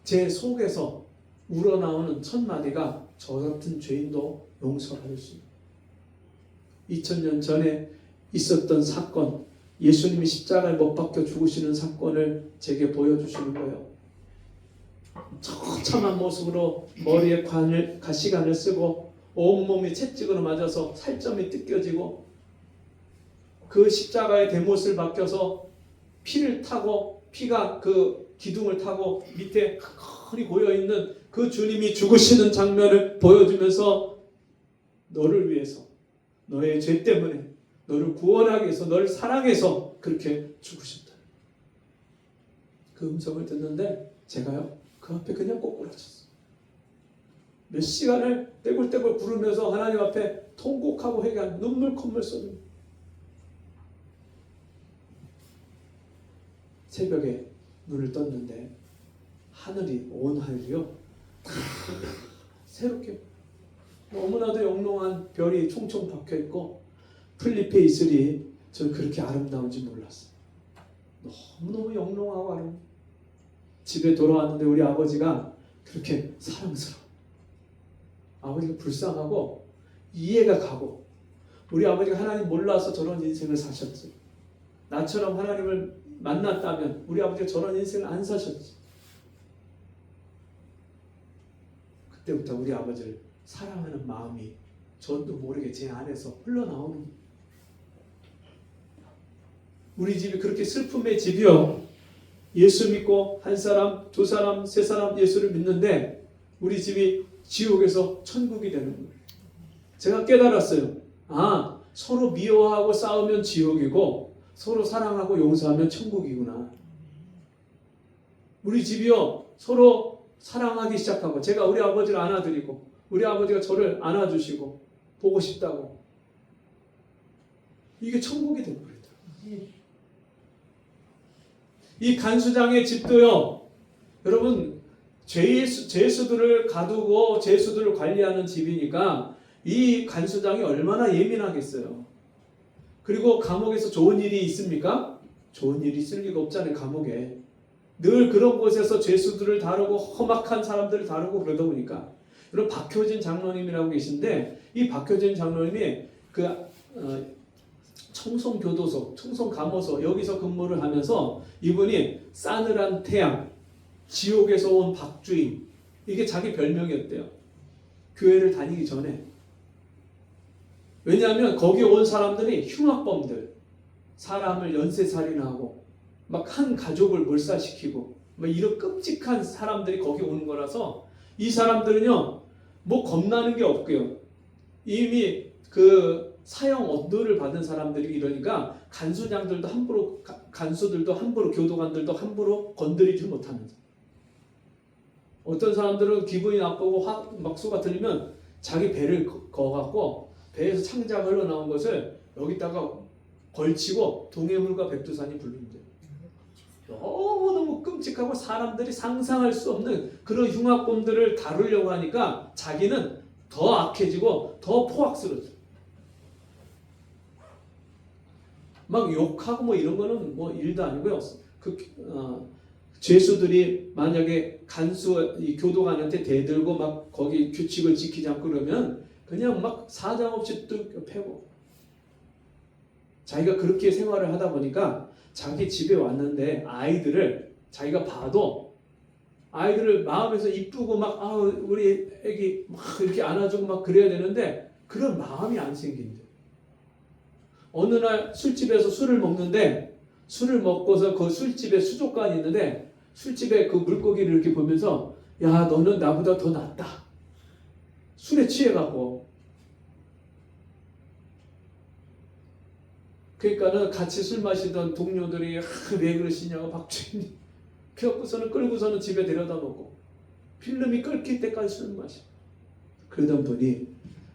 제 속에서 우러나오는 첫 마디가 저 같은 죄인도 용서받을 수 있는 2000년 전에 있었던 사건 예수님이 십자가에 못 박혀 죽으시는 사건을 제게 보여주시는 거예요. 처참한 모습으로 머리에 가시관을 쓰고 온몸이 채찍으로 맞아서 살점이 뜯겨지고 그 십자가의 대못을 박혀서 피를 타고 피가 그 기둥을 타고 밑에 큰 고여있는 그 주님이 죽으시는 장면을 보여주면서 너를 위해서 너의 죄 때문에 너를 구원하기 위해서 너를 사랑해서 그렇게 죽으셨다. 그 음성을 듣는데 제가요 그 앞에 그냥 꼬꾸라졌어요. 몇 시간을 떼굴떼굴 부르면서 하나님 앞에 통곡하고 회개한 눈물 콧물 쏟은 새벽에 눈을 떴는데 하늘이 온 하늘이요 다 새롭게 너무나도 영롱한 별이 총총 박혀있고 풀잎에 이슬이 저는 그렇게 아름다운지 몰랐어요. 너무너무 영롱하고 아름다워. 집에 돌아왔는데 우리 아버지가 그렇게 사랑스러워. 아버지가 불쌍하고 이해가 가고 우리 아버지가 하나님 몰라서 저런 인생을 사셨지. 나처럼 하나님을 만났다면 우리 아버지가 저런 인생을 안 사셨지. 그때부터 우리 아버지를 사랑하는 마음이 저도 모르게 제 안에서 흘러나오는 우리 집이 그렇게 슬픔의 집이요. 예수 믿고 한 사람, 두 사람, 세 사람 예수를 믿는데 우리 집이 지옥에서 천국이 되는 거예요. 제가 깨달았어요. 아, 서로 미워하고 싸우면 지옥이고 서로 사랑하고 용서하면 천국이구나. 우리 집이요. 서로 사랑하기 시작하고 제가 우리 아버지를 안아드리고 우리 아버지가 저를 안아주시고 보고 싶다고 이게 천국이 되버리더라고요. 이 간수장의 집도요. 여러분 죄수들을 가두고 죄수들을 관리하는 집이니까 이 간수장이 얼마나 예민하겠어요. 그리고 감옥에서 좋은 일이 있습니까? 좋은 일이 있을 리가 없잖아요. 감옥에 늘 그런 곳에서 죄수들을 다루고 험악한 사람들을 다루고 그러다 보니까 여러분 박효진 장로님이라고 계신데 이 박효진 장로님이 그 청송교도소, 청송감호소 여기서 근무를 하면서 이분이 싸늘한 태양, 지옥에서 온 박주임 이게 자기 별명이었대요. 교회를 다니기 전에. 왜냐하면 거기 온 사람들이 흉악범들, 사람을 연쇄살인하고 막 한 가족을 몰살시키고 막 이런 끔찍한 사람들이 거기 오는 거라서 이 사람들은요 뭐 겁나는 게 없고요. 이미 그 사형 언도를 받은 사람들이 이러니까 간수장들도 함부로 간수들도 함부로 교도관들도 함부로 건드리지 못합니다. 어떤 사람들은 기분이 나쁘고 막수가 들리면 자기 배를 거갖고 배에서 창자가 흘러나온 것을 여기다가 걸치고 동해물과 백두산이 부른대요. 너무너무 끔찍하고 사람들이 상상할 수 없는 그런 흉악범들을 다루려고 하니까 자기는 더 악해지고 더 포악스러워져. 막 욕하고 뭐 이런 거는 뭐 일도 아니고요. 죄수들이 만약에 이 교도관한테 대들고 막 거기 규칙을 지키지 않고 그러면 그냥 막 사정없이 뚝 패고. 자기가 그렇게 생활을 하다 보니까 자기 집에 왔는데 아이들을 자기가 봐도 아이들을 마음에서 이쁘고 막 우리 애기 막 이렇게 안아주고 막 그래야 되는데 그런 마음이 안 생긴대. 어느 날 술집에서 술을 먹는데 술을 먹고서 그 술집에 수족관이 있는데 술집에 그 물고기를 이렇게 보면서 야 너는 나보다 더 낫다. 술에 취해갖고. 그러니까는 같이 술 마시던 동료들이 왜 그러시냐고 박주인이 그래갖고서는 끌고서는 집에 데려다 놓고 필름이 끓길 때까지 술 마셔. 그러던 분이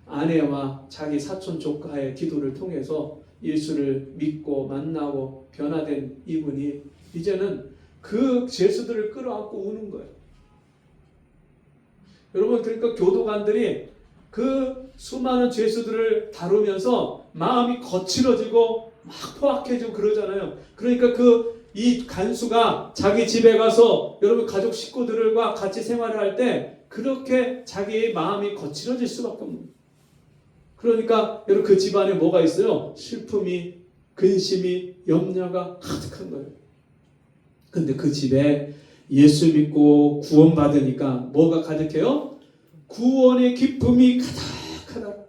아내와 자기 사촌 조카의 기도를 통해서 예수를 믿고 만나고 변화된 이분이 이제는 그 죄수들을 끌어안고 우는 거예요. 여러분 그러니까 교도관들이 그 수많은 죄수들을 다루면서 마음이 거칠어지고 막 포악해지고 그러잖아요. 그러니까 이 간수가 자기 집에 가서 여러분 가족 식구들과 같이 생활을 할 때 그렇게 자기의 마음이 거칠어질 수밖에 없는 거예요. 그러니까 여러분 그 집안에 뭐가 있어요? 슬픔이, 근심이, 염려가 가득한 거예요. 근데 그 집에 예수 믿고 구원받으니까 뭐가 가득해요? 구원의 기쁨이 가득하다.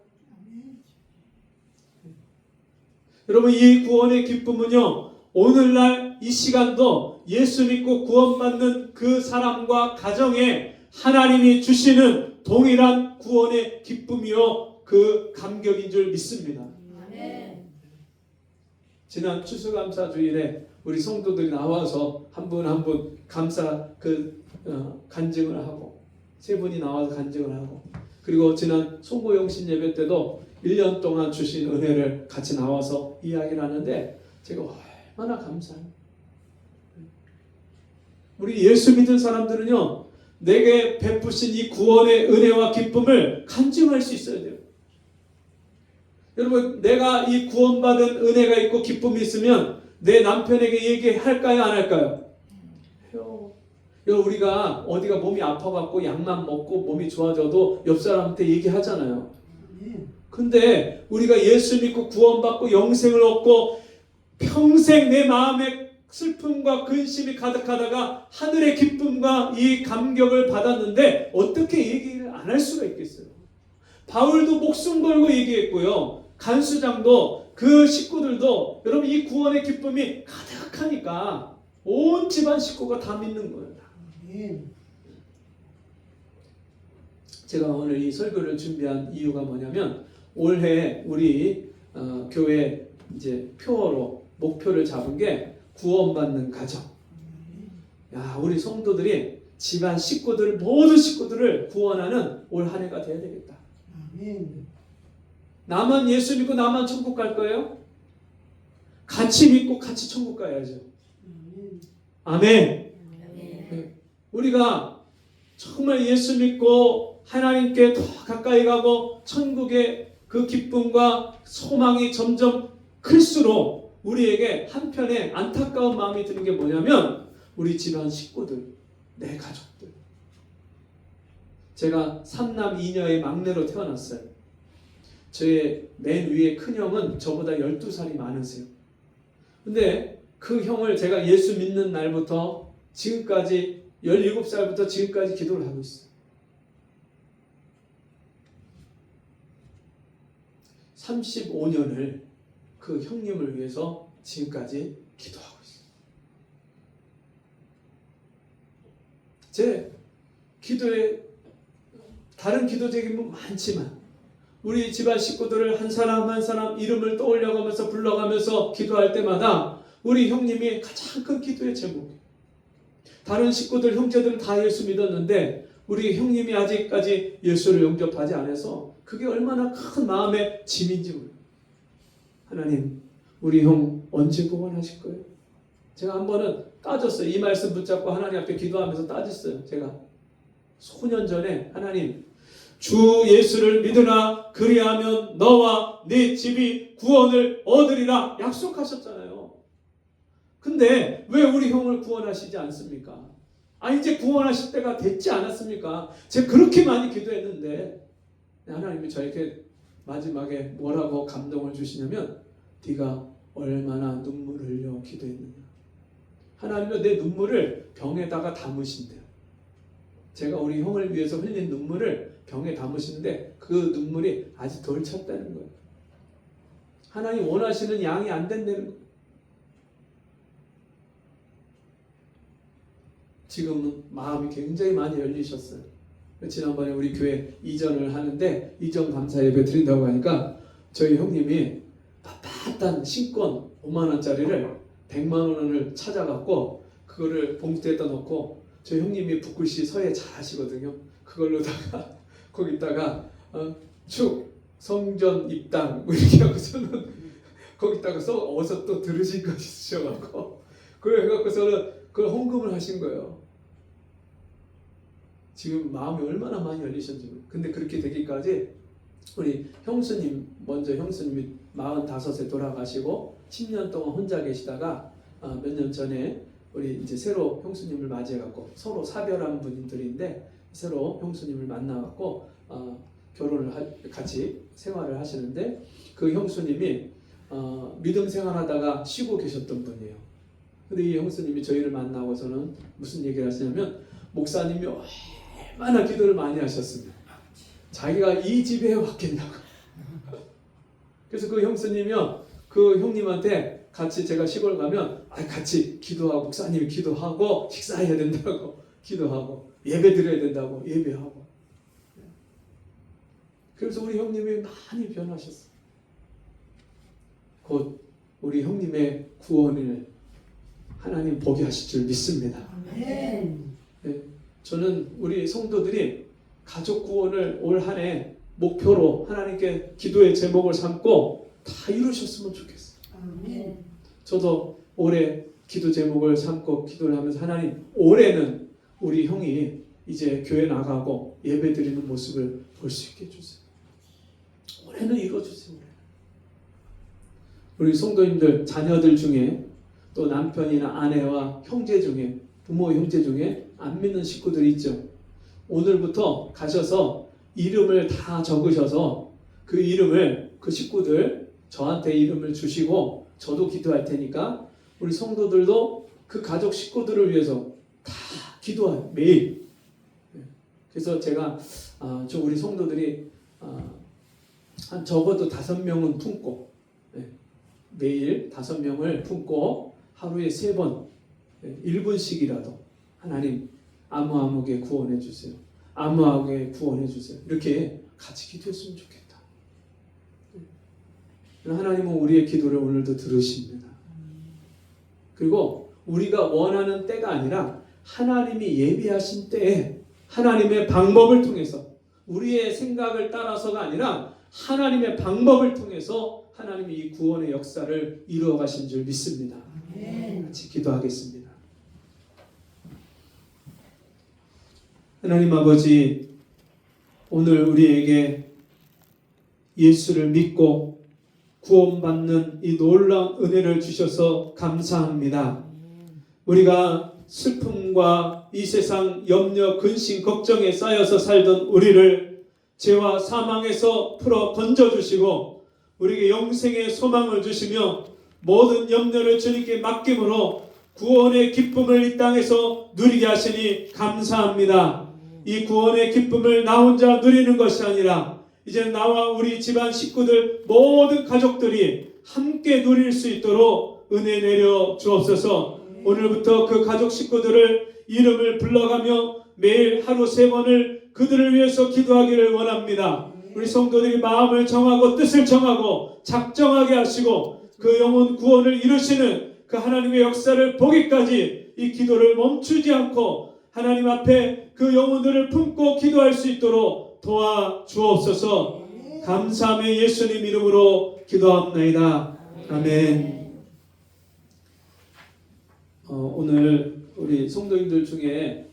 여러분 이 구원의 기쁨은요 오늘날 이 시간도 예수 믿고 구원받는 그 사람과 가정에 하나님이 주시는 동일한 구원의 기쁨이요 그 감격인 줄 믿습니다. 지난 추수감사 주일에 우리 성도들이 나와서 한 분 한 분 감사 간증을 하고 세 분이 나와서 간증을 하고 그리고 지난 송보영신 예배 때도 1년 동안 주신 은혜를 같이 나와서 이야기를 하는데 제가 얼마나 감사해요. 우리 예수 믿는 사람들은요 내게 베푸신 이 구원의 은혜와 기쁨을 간증할 수 있어야 돼요. 여러분 내가 이 구원받은 은혜가 있고 기쁨이 있으면 내 남편에게 얘기할까요 안 할까요? 해요. 여러분 우리가 어디가 몸이 아파갖고 약만 먹고 몸이 좋아져도 옆 사람한테 얘기하잖아요. 근데 우리가 예수 믿고 구원받고 영생을 얻고 평생 내 마음에 슬픔과 근심이 가득하다가 하늘의 기쁨과 이 감격을 받았는데 어떻게 얘기를 안 할 수가 있겠어요? 바울도 목숨 걸고 얘기했고요. 간수장도 그 식구들도 여러분 이 구원의 기쁨이 가득하니까 온 집안 식구가 다 믿는 거예요. 제가 오늘 이 설교를 준비한 이유가 뭐냐면 올해 우리 교회 이제 표어로 목표를 잡은 게 구원받는 가정. 야, 우리 성도들이 집안 식구들 모든 식구들을 구원하는 올 한 해가 돼야 되겠다. 나만 예수 믿고 나만 천국 갈 거예요? 같이 믿고 같이 천국 가야죠. 아멘. 우리가 정말 예수 믿고 하나님께 더 가까이 가고 천국의 그 기쁨과 소망이 점점 클수록 우리에게 한편에 안타까운 마음이 드는 게 뭐냐면 우리 집안 식구들, 내 가족들. 제가 3남 2녀의 막내로 태어났어요. 저의 맨 위에 큰형은 저보다 12살이 많으세요. 근데 그 형을 제가 예수 믿는 날부터 지금까지 17살부터 지금까지 기도를 하고 있어요. 35년을 그 형님을 위해서 지금까지 기도하고 있어요. 제 기도에 다른 기도 제기는 많지만 우리 집안 식구들을 한 사람 한 사람 이름을 떠올려가면서 불러가면서 기도할 때마다 우리 형님이 가장 큰 기도의 제목이에요. 다른 식구들 형제들은 다 예수 믿었는데 우리 형님이 아직까지 예수를 영접하지 않아서 그게 얼마나 큰 마음의 짐인지 몰라요. 하나님, 우리 형 언제 구원하실 거예요? 제가 한 번은 따졌어요. 이 말씀 붙잡고 하나님 앞에 기도하면서 따졌어요. 제가 수년 전에 하나님, 주 예수를 믿으나 그리하면 너와 네 집이 구원을 얻으리라 약속하셨잖아요. 근데 왜 우리 형을 구원하시지 않습니까? 이제 구원하실 때가 됐지 않았습니까? 제가 그렇게 많이 기도했는데 하나님이 저에게 마지막에 뭐라고 감동을 주시냐면 네가 얼마나 눈물을 흘려 기도했느냐. 하나님은 내 눈물을 병에다가 담으신대요. 제가 우리 형을 위해서 흘린 눈물을 병에 담으시는데 그 눈물이 아직 덜 찼다는 거예요. 하나님 원하시는 양이 안 된다는 거예요. 지금은 마음이 굉장히 많이 열리셨어요. 지난번에 우리 교회 이전을 하는데 이전 감사 예배 드린다고 하니까 저희 형님이 빳빳한 신권 5만 원짜리를 100만 원을 찾아갖고 그거를 봉투에다 넣고 저희 형님이 붓글씨 서예 잘 하시거든요. 그걸로다가 거기다가 축 성전 입당 이렇게 하고서는 거기다가 어서 또 들으신 거 있으셔갖고 그래 해갖고서는 그걸 헌금을 하신 거예요. 지금 마음이 얼마나 많이 열리셨는지. 근데 그렇게 되기까지 우리 형수님, 먼저 형수님이 45세 돌아가시고 10년 동안 혼자 계시다가 몇 년 전에 우리 이제 새로 형수님을 맞이해갖고 서로 사별한 분들인데 새로 형수님을 만나갖고 결혼을 같이 생활을 하시는데 그 형수님이 믿음 생활하다가 쉬고 계셨던 분이에요. 근데 이 형수님이 저희를 만나고서는 무슨 얘기를 하시냐면 목사님이 얼마나 기도를 많이 하셨으면 자기가 이 집에 왔겠냐고. 그래서 그 형수님이요, 그 형님한테 같이 제가 시골 가면 같이 기도하고 목사님이 기도하고 식사해야 된다고 기도하고 예배 드려야 된다고 예배하고. 그래서 우리 형님이 많이 변하셨어요. 곧 우리 형님의 구원을 하나님 보게 하실 줄 믿습니다. 네, 저는 우리 성도들이 가족 구원을 올 한 해 목표로 하나님께 기도의 제목을 삼고 다 이루셨으면 좋겠어요. 저도 올해 기도 제목을 삼고 기도를 하면서 하나님, 올해는 우리 형이 이제 교회 나가고 예배 드리는 모습을 볼 수 있게 해주세요. 올해는 이루어주세요. 우리 성도님들 자녀들 중에 또 남편이나 아내와 형제 중에 부모 형제 중에 안 믿는 식구들이 있죠. 오늘부터 가셔서 이름을 다 적으셔서 그 이름을 그 식구들 저한테 이름을 주시고 저도 기도할 테니까 우리 성도들도 그 가족 식구들을 위해서 다 기도해요. 매일. 그래서 제가 우리 성도들이 한 적어도 5명은 품고 매일 5명을 품고 하루에 3번 1분씩이라도 하나님 아무아무게 구원해 주세요. 아무아무게 구원해 주세요. 이렇게 같이 기도했으면 좋겠다. 하나님은 우리의 기도를 오늘도 들으십니다. 그리고 우리가 원하는 때가 아니라 하나님이 예비하신 때에 하나님의 방법을 통해서 우리의 생각을 따라서가 아니라 하나님의 방법을 통해서 하나님이 이 구원의 역사를 이루어 가신 줄 믿습니다. 같이 기도하겠습니다. 하나님 아버지, 오늘 우리에게 예수를 믿고 구원받는 이 놀라운 은혜를 주셔서 감사합니다. 우리가 슬픔과 이 세상 염려, 근심, 걱정에 쌓여서 살던 우리를 죄와 사망에서 풀어 건져주시고 우리에게 영생의 소망을 주시며 모든 염려를 주님께 맡김으로 구원의 기쁨을 이 땅에서 누리게 하시니 감사합니다. 이 구원의 기쁨을 나 혼자 누리는 것이 아니라 이제 나와 우리 집안 식구들 모든 가족들이 함께 누릴 수 있도록 은혜 내려 주옵소서. 오늘부터 그 가족 식구들을 이름을 불러가며 매일 하루 3번을 그들을 위해서 기도하기를 원합니다. 우리 성도들이 마음을 정하고 뜻을 정하고 작정하게 하시고 그 영혼 구원을 이루시는 그 하나님의 역사를 보기까지 이 기도를 멈추지 않고 하나님 앞에 그 영혼들을 품고 기도할 수 있도록 도와주옵소서. 감사하며 예수님 이름으로 기도합나이다. 아멘. 오늘 우리 성도님들 중에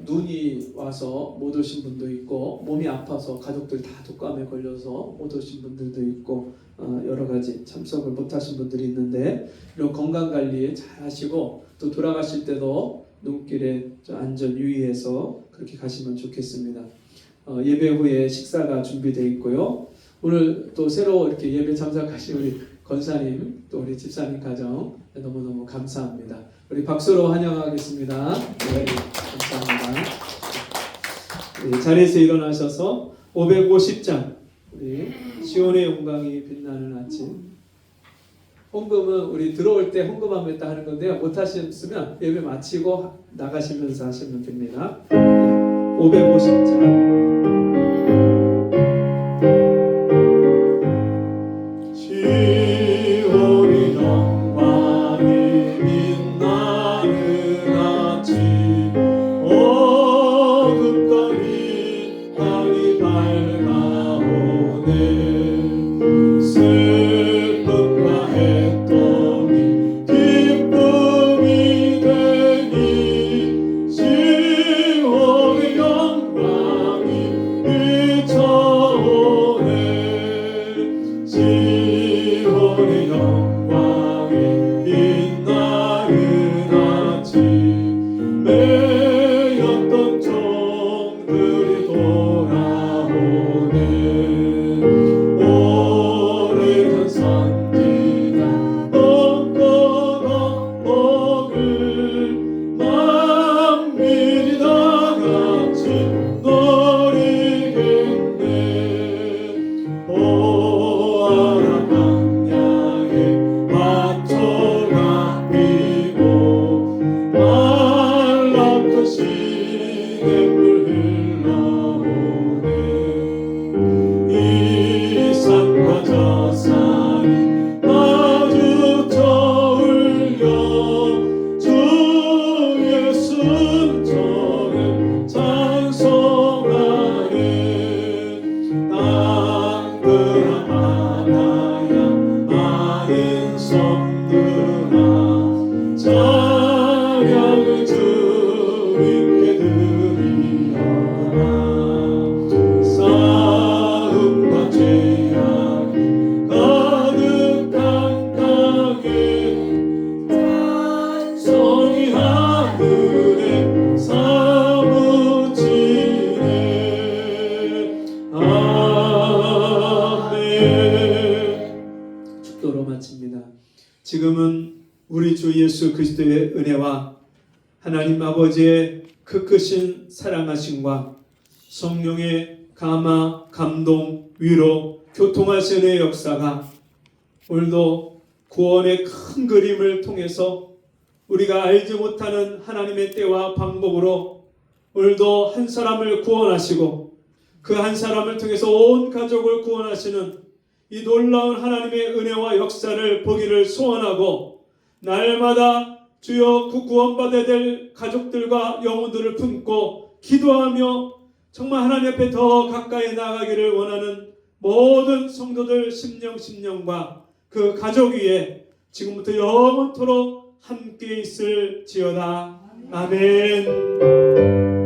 눈이 와서 못 오신 분도 있고 몸이 아파서 가족들 다 독감에 걸려서 못 오신 분들도 있고 여러 가지 참석을 못 하신 분들이 있는데 이런 건강 관리 잘 하시고 또 돌아가실 때도 눈길에 안전 유의해서 그렇게 가시면 좋겠습니다. 예배 후에 식사가 준비되어 있고요. 오늘 또 새로 이렇게 예배 참석하신 우리 권사님 또 우리 집사님 가정 너무너무 감사합니다. 우리 박수로 환영하겠습니다. 네, 감사합니다. 네, 자리에서 일어나셔서 550장 우리 시온의 영광이 빛나는 아침 헌금은 우리 들어올 때 헌금하겠다 하는 건데요. 못하셨으면 예배 마치고 나가시면서 하시면 됩니다. 550장 시온의 영광이 빛나는 아침 어둡더니 땅이 밝아오네 슬픔과 해통이 기쁨이 되니 시온의 영광이 비춰오네 시온의 영광이 빛나는 아침 매였던 종들이 돌아오네 오래전 선지자 떡거덕먹을 만민이 다같이 노리겠네 보아라 광야에 밭초가 피고 말랐던 시냇물 흘러오네 이 산과 저 산이 마주쳐 울려 주 예수 저를 찬송하네 땅들아 바다야 많은 섬들아 찬양을 주님께 드리어라 싸움과 죄악이 가득한 땅에 찬송이 하늘에 사무치네 아멘. 축도로 마칩니다. 지금은 우리 주 예수 그리스도의 은혜와 하나님 아버지의 그 크신 사랑하심과 성령의 감화, 감동, 위로, 교통하시는 역사가 오늘도 구원의 큰 그림을 통해서 우리가 알지 못하는 하나님의 때와 방법으로 오늘도 한 사람을 구원하시고 그 한 사람을 통해서 온 가족을 구원하시는 이 놀라운 하나님의 은혜와 역사를 보기를 소원하고 날마다 주여 그 구원받아야 될 가족들과 영혼들을 품고 기도하며 정말 하나님 앞에 더 가까이 나가기를 원하는 모든 성도들 심령과 그 가족 위에 지금부터 영원토록 함께 있을지어다. 아멘.